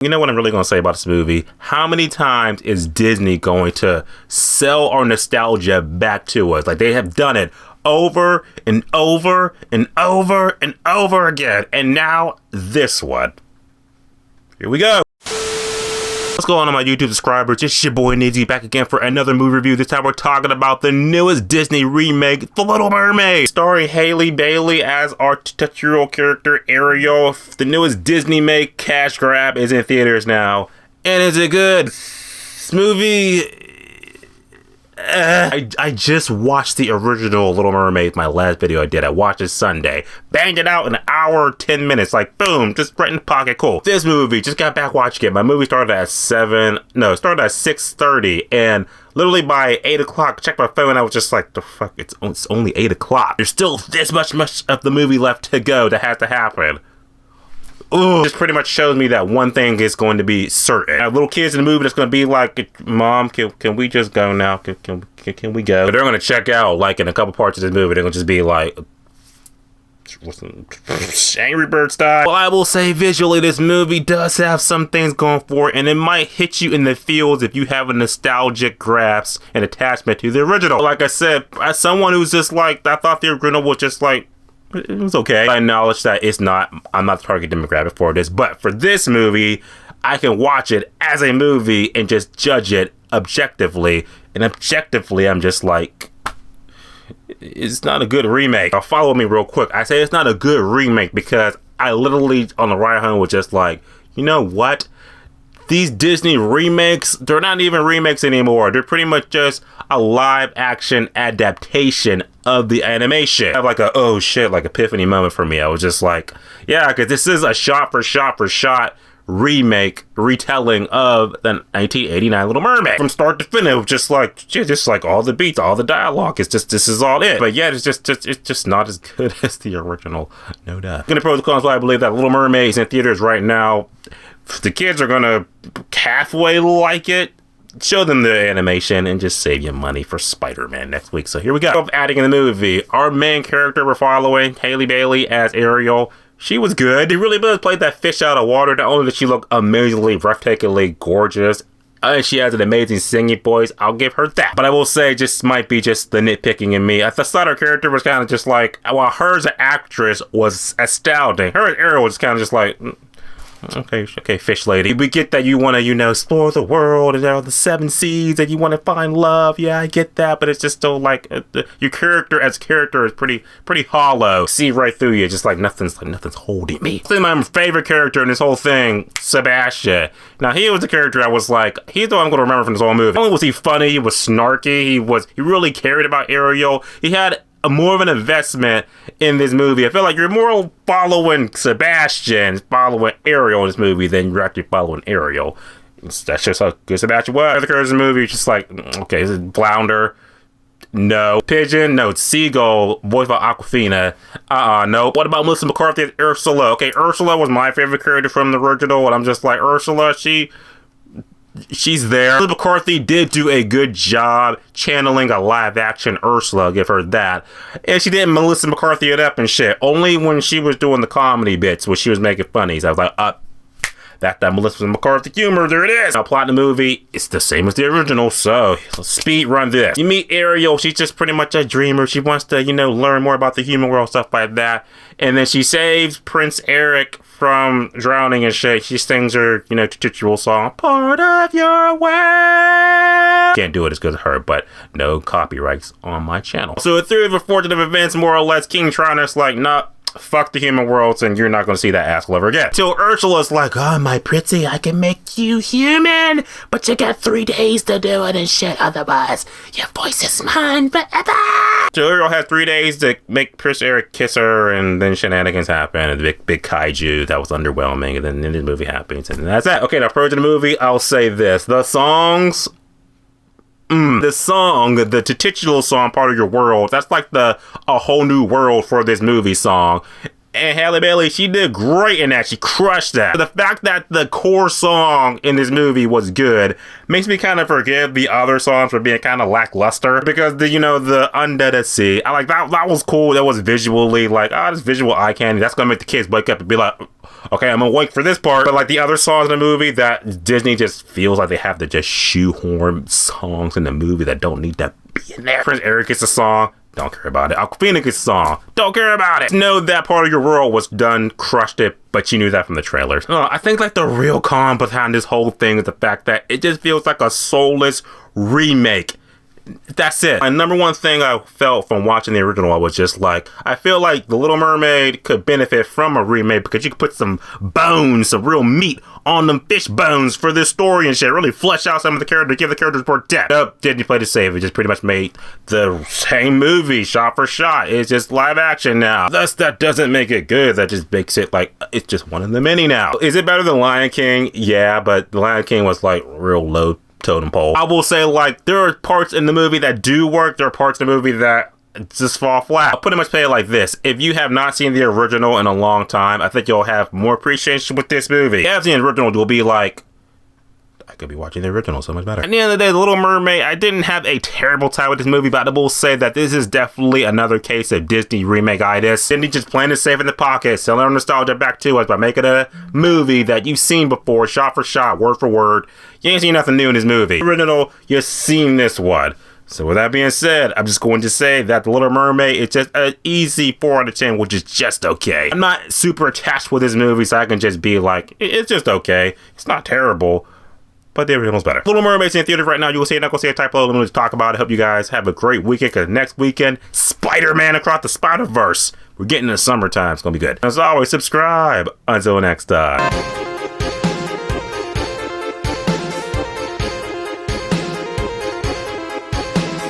You know what I'm really going to say about this movie? How many times is Disney going to sell our nostalgia back to us? Like, they have done it over and over and over and over again. And now this one. Here we go. What's going on, my YouTube subscribers? It's your boy Nizzy back again for another movie review. This time we're talking about the newest Disney remake, The Little Mermaid, starring Halle Bailey as our titular character Ariel. The newest Disney-made cash grab is in theaters now. And is it good? This movie... I just watched the original Little Mermaid, my last video I did. I watched it Sunday. Banged it out in an hour, 10 minutes. Like, boom, just right in the pocket. Cool. This movie, just got back watching it. My movie started at 6:30. And literally by 8 o'clock, checked my phone and I was just like, the fuck, it's only 8 o'clock. There's still this much of the movie left to go that has to happen. Ooh, this pretty much shows me that one thing is going to be certain. I have little kids in the movie that's going to be like, Mom, can we just go now? Can we go? But they're going to check out, like, in a couple parts of this movie. They're going to just be like, Angry Bird style. Well, I will say visually, this movie does have some things going for it, and it might hit you in the feels if you have a nostalgic grasp and attachment to the original. Like I said, as someone who's just like, I thought the original was just like, it was okay. I acknowledge that I'm not the target demographic for this, but for this movie, I can watch it as a movie and just judge it objectively. And objectively, I'm just like, it's not a good remake. Now, follow me real quick. I say it's not a good remake because I literally, on the ride home, was just like, you know what? These Disney remakes, they're not even remakes anymore. They're pretty much just a live action adaptation of the animation. I have like a, oh shit, like epiphany moment for me. I was just like, yeah, because this is a shot for shot remake, retelling of the 1989 Little Mermaid. From start to finish, just like all the beats, all the dialogue. It's just, this is all it. But yeah, it's just not as good as the original, no doubt. Gonna pros and cons why I believe that Little Mermaid is in theaters right now. The kids are gonna halfway like it. Show them the animation and just save you money for Spider-Man next week. So here we go. Adding in the movie, our main character we're following, Halle Bailey as Ariel. She was good. She really does play that fish out of water. Not only does she look amazingly, breathtakingly gorgeous, she has an amazing singing voice. I'll give her that. But I will say, just might be just the nitpicking in me. I thought her character was kind of just like, while her as an actress was astounding, her as Ariel was kind of just like, okay, fish lady. We get that you want to, explore the world and all the 7 seas and you want to find love. Yeah, I get that, but it's just still like your character as character is pretty hollow. See right through you, just like nothing's holding me. I think my favorite character in this whole thing, Sebastian. Now he was the character I was like, he's the one I'm going to remember from this whole movie. Not only was he funny, he was snarky, he really cared about Ariel. He had more of an investment in this movie. I feel like you're more following Sebastian, following Ariel in this movie than you're actually following Ariel. That's just how good Sebastian was. Other characters in the movie, just like, okay, is it Flounder? No. Pigeon? No. Seagull, voiced by Awkwafina. No. What about Melissa McCarthy as Ursula? Okay, Ursula was my favorite character from the original, and I'm just like, Ursula, she's there. Melissa McCarthy did do a good job channeling a live-action Ursula, I'll give her that. And she didn't Melissa McCarthy it up and shit. Only when she was doing the comedy bits, when she was making funnies, I was like, that Melissa McCarthy humor, there it is. Now, plot in the movie, it's the same as the original, so speed run this. You meet Ariel, she's just pretty much a dreamer. She wants to, learn more about the human world, stuff like that. And then she saves Prince Eric from drowning and shit. She sings her, titular song, Part of Your Way. Can't do it as good as her, but no copyrights on my channel. So through the fortune of events, more or less, King Triton is like, nah, fuck the human worlds, and you're not going to see that asshole ever again. Till Ursula's like, oh, my pretty, I can make you human, but you got 3 days to do it and shit, otherwise your voice is mine forever. So Ariel has 3 days to make Prince Eric kiss her, and then shenanigans happen, and the big kaiju that was underwhelming, and then the movie happens, and that's that. Okay, now approaching the movie, I'll say this. The songs... the song, the titular song, Part of Your World, that's like a whole new world for this movie song. And Halle Bailey, she did great in that. She crushed that. The fact that the core song in this movie was good makes me kind of forgive the other songs for being kind of lackluster. Because the Under the Sea, I like that. That was cool. That was visually like, this visual eye candy. That's gonna make the kids wake up and be like, okay, I'm awake for this part. But like the other songs in the movie, that Disney just feels like they have to just shoehorn songs in the movie that don't need to be in there. Prince Eric gets a song. Don't care about it. Aquafina gets a song. Don't care about it. Know that part of your world was done, crushed it, but you knew that from the trailers. I think like the real con behind this whole thing is the fact that it just feels like a soulless remake. That's it. My number one thing I felt from watching the original was just like, I feel like The Little Mermaid could benefit from a remake because you could put some bones, some real meat on them fish bones for this story and shit. Really flesh out some of the characters, give the characters more depth. Nope, Disney played it safe. It just pretty much made the same movie shot for shot. It's just live action now. Thus, that doesn't make it good. That just makes it like, it's just one of the many now. Is it better than Lion King? Yeah, but The Lion King was like real low totem pole. I will say, like, there are parts in the movie that do work. There are parts in the movie that just fall flat. I'll pretty much play it like this. If you have not seen the original in a long time, I think you'll have more appreciation with this movie. If you have seen the original, you'll be like, I could be watching the original so much better. At the end of the day, The Little Mermaid, I didn't have a terrible time with this movie, but I will say that this is definitely another case of Disney remake-itis. Disney just playing it safe in the pocket, selling our nostalgia back to us by making a movie that you've seen before, shot for shot, word for word. You ain't seen nothing new in this movie. Original, you've seen this one. So with that being said, I'm just going to say that The Little Mermaid is just an easy 4 out of 10, which is just okay. I'm not super attached with this movie, so I can just be like, it's just okay. It's not terrible, but the original's better. Little Mermaid's in theaters right now. You will see it, not gonna see a typo. Let me just talk about it. Hope you guys have a great weekend, because next weekend, Spider-Man Across the Spider-Verse. We're getting into summertime. It's gonna be good. As always, subscribe. Until next time.